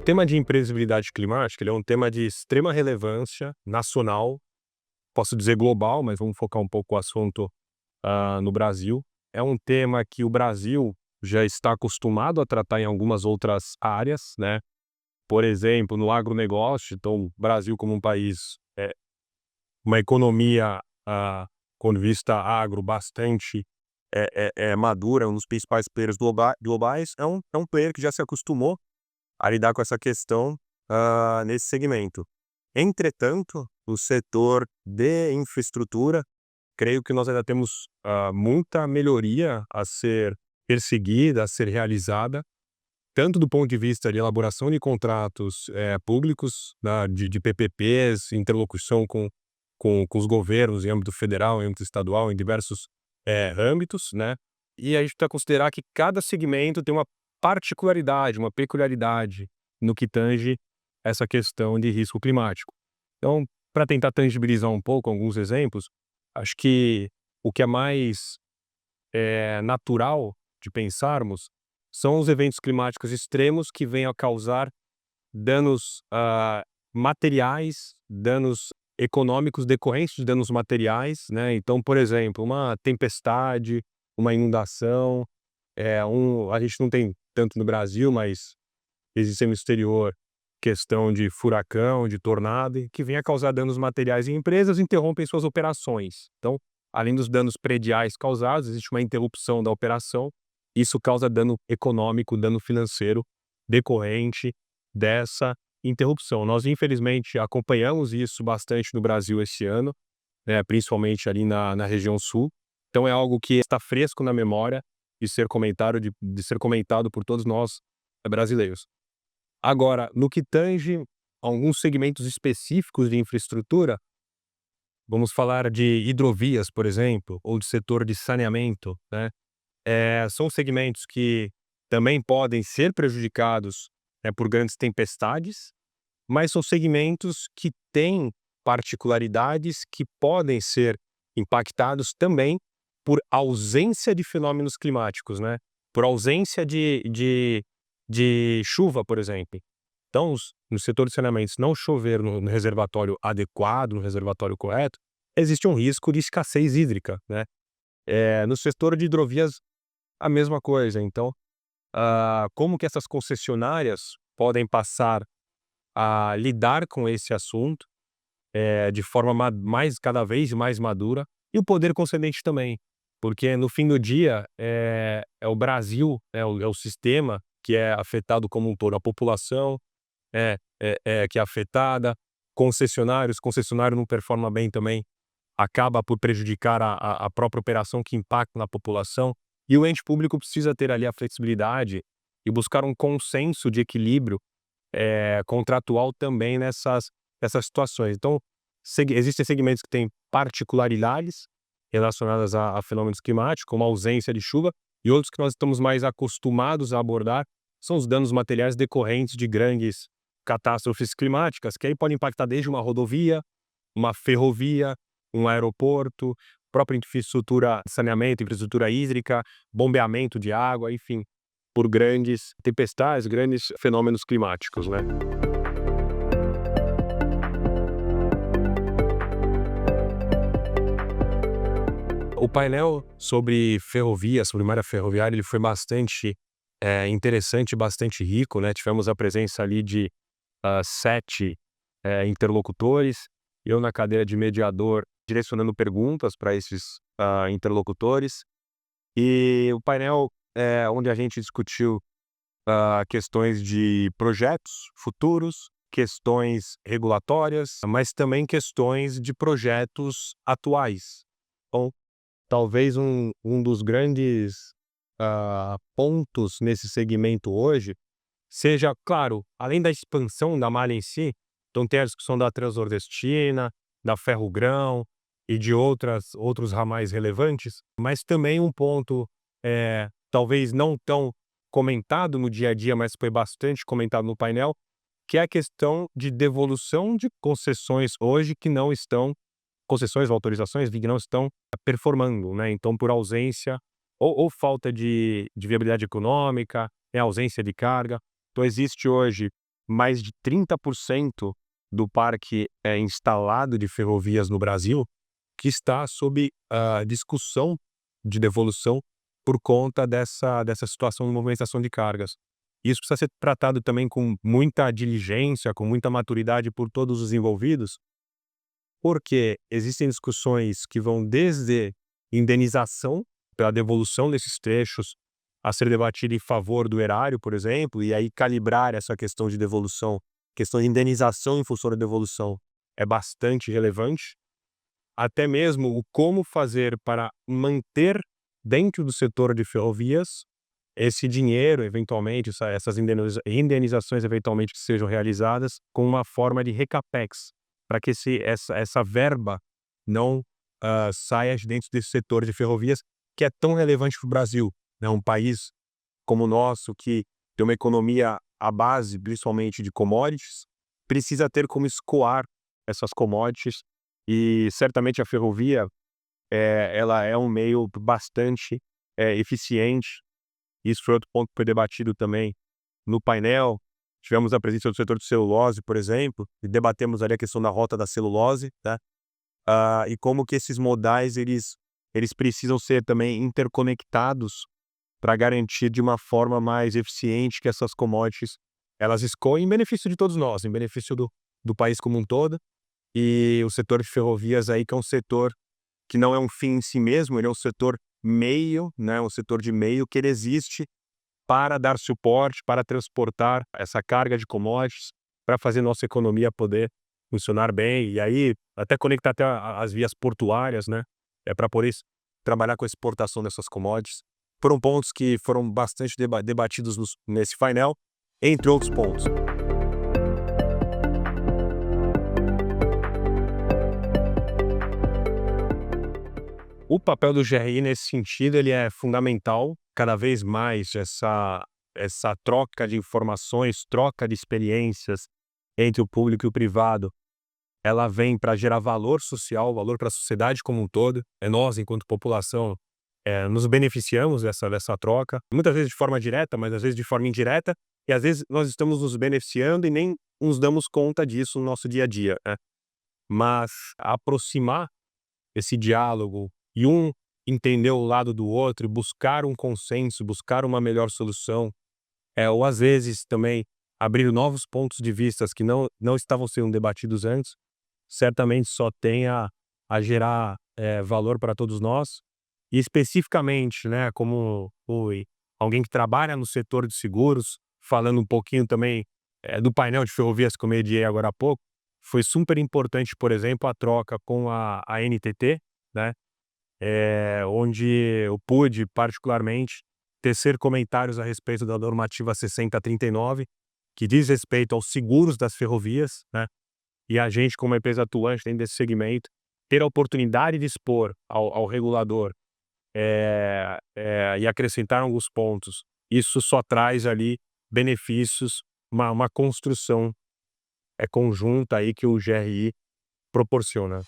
tema de imprevisibilidade climática, ele é um tema de extrema relevância nacional, posso dizer global, mas vamos focar um pouco o assunto, no Brasil. É um tema que o Brasil já está acostumado a tratar em algumas outras áreas, né. Por exemplo, no agronegócio, então o Brasil como um país, uma economia, quando vista agro bastante, madura, um dos principais players globais, é um player que já se acostumou a lidar com essa questão, nesse segmento. Entretanto, o setor de infraestrutura, creio que nós ainda temos, muita melhoria a ser perseguida, a ser realizada, tanto do ponto de vista de elaboração de contratos, públicos, de PPPs, interlocução com os governos em âmbito federal, em âmbito estadual, em diversos, âmbitos, né. E a gente precisa considerar que cada segmento tem uma particularidade, uma peculiaridade no que tange essa questão de risco climático. Então, para tentar tangibilizar um pouco alguns exemplos, acho que o que é mais, natural de pensarmos são os eventos climáticos extremos que venham a causar danos, materiais, danos econômicos decorrentes de danos materiais, né. Então, por exemplo, uma tempestade, uma inundação, a gente não tem tanto no Brasil, mas existe no exterior questão de furacão, de tornado, e que venha a causar danos materiais em empresas, interrompem suas operações. Então, além dos danos prediais causados, existe uma interrupção da operação, isso causa dano econômico, dano financeiro decorrente dessa interrupção. Nós, infelizmente, acompanhamos isso bastante no Brasil esse ano, né, principalmente ali na região sul. Então é algo que está fresco na memória de ser comentado por todos nós, brasileiros. Agora, no que tange a alguns segmentos específicos de infraestrutura, vamos falar de hidrovias, por exemplo, ou de setor de saneamento, né, são segmentos que também podem ser prejudicados, né, por grandes tempestades, mas são segmentos que têm particularidades que podem ser impactados também por ausência de fenômenos climáticos, né, por ausência de chuva, por exemplo. Então, no setor de saneamento, se não chover no reservatório adequado, no reservatório correto, existe um risco de escassez hídrica, né. No setor de hidrovias, a mesma coisa. Então, como que essas concessionárias podem passar a lidar com esse assunto, de forma mais cada vez mais madura, e o poder concedente também, porque no fim do dia, é o Brasil, é o sistema que é afetado como um todo, a população que é afetada, concessionário não performa bem também, acaba por prejudicar a própria operação que impacta na população, e o ente público precisa ter ali a flexibilidade e buscar um consenso de equilíbrio, contratual também nessas situações. Então, existem segmentos que têm particularidades relacionadas a fenômenos climáticos, como a ausência de chuva, e outros que nós estamos mais acostumados a abordar são os danos materiais decorrentes de grandes catástrofes climáticas, que aí podem impactar desde uma rodovia, uma ferrovia, um aeroporto, própria infraestrutura de saneamento, infraestrutura hídrica, bombeamento de água, enfim, por grandes tempestades, grandes fenômenos climáticos, né. O painel sobre ferrovia, sobre malha ferroviária, ele foi bastante, interessante, bastante rico, né. Tivemos a presença ali de 7, interlocutores, eu na cadeira de mediador direcionando perguntas para esses, interlocutores. E o painel, onde a gente discutiu, questões de projetos futuros, questões regulatórias, mas também questões de projetos atuais. Então, talvez um dos grandes, pontos nesse segmento hoje seja, claro, além da expansão da malha em si, então tem a discussão da Transnordestina, da Ferrogrão e de outros ramais relevantes, mas também um ponto, talvez não tão comentado no dia a dia, mas foi bastante comentado no painel, que é a questão de devolução de concessões hoje que não estão concessões ou autorizações que não estão performando, né, então por ausência ou falta de viabilidade econômica, ausência de carga. Então existe hoje mais de 30% do parque instalado de ferrovias no Brasil que está sob discussão de devolução por conta dessa situação de movimentação de cargas. Isso precisa ser tratado também com muita diligência, com muita maturidade por todos os envolvidos, porque existem discussões que vão desde indenização pela devolução desses trechos a ser debatida em favor do erário, por exemplo, e aí calibrar essa questão de devolução, questão de indenização em função da devolução é bastante relevante, até mesmo o como fazer para manter dentro do setor de ferrovias esse dinheiro, eventualmente, essas indenizações eventualmente que sejam realizadas com uma forma de recapex, para que essa verba não saia de dentro desse setor de ferrovias que é tão relevante para o Brasil, né? Um país como o nosso, que tem uma economia à base, principalmente de commodities, precisa ter como escoar essas commodities e certamente a ferrovia, ela é um meio bastante eficiente. Isso foi outro ponto que foi debatido também no painel. Tivemos a presença do setor de celulose, por exemplo, e debatemos ali a questão da rota da celulose, né? E como que esses modais eles precisam ser também interconectados para garantir de uma forma mais eficiente que essas commodities elas escoem em benefício de todos nós, em benefício do país como um todo. E o setor de ferrovias aí que é um setor que não é um fim em si mesmo, ele é um setor meio, né, um setor de meio que ele existe para dar suporte, para transportar essa carga de commodities, para fazer nossa economia poder funcionar bem, e aí até conectar até as vias portuárias, né, para poder trabalhar com a exportação dessas commodities. Foram pontos que foram bastante debatidos nesse painel, entre outros pontos. O papel do GRI nesse sentido, ele é fundamental, cada vez mais essa troca de informações, troca de experiências entre o público e o privado, ela vem para gerar valor social, valor para a sociedade como um todo. Nós, enquanto população, nos beneficiamos dessa troca, muitas vezes de forma direta, mas às vezes de forma indireta, e às vezes nós estamos nos beneficiando e nem nos damos conta disso no nosso dia a dia, né. Mas aproximar esse diálogo e um entender o lado do outro e buscar um consenso, buscar uma melhor solução, ou às vezes também abrir novos pontos de vistas que não estavam sendo debatidos antes, certamente só tem a gerar valor para todos nós. E especificamente, né, como alguém que trabalha no setor de seguros, falando um pouquinho também do painel de ferrovias que eu mediei agora há pouco, foi super importante, por exemplo, a troca com a NTT, né, onde eu pude particularmente tecer comentários a respeito da normativa 6039, que diz respeito aos seguros das ferrovias, né, e a gente como empresa atuante dentro desse segmento, ter a oportunidade de expor ao regulador, e acrescentar alguns pontos, isso só traz ali benefícios, uma construção conjunta aí que o GRI proporciona.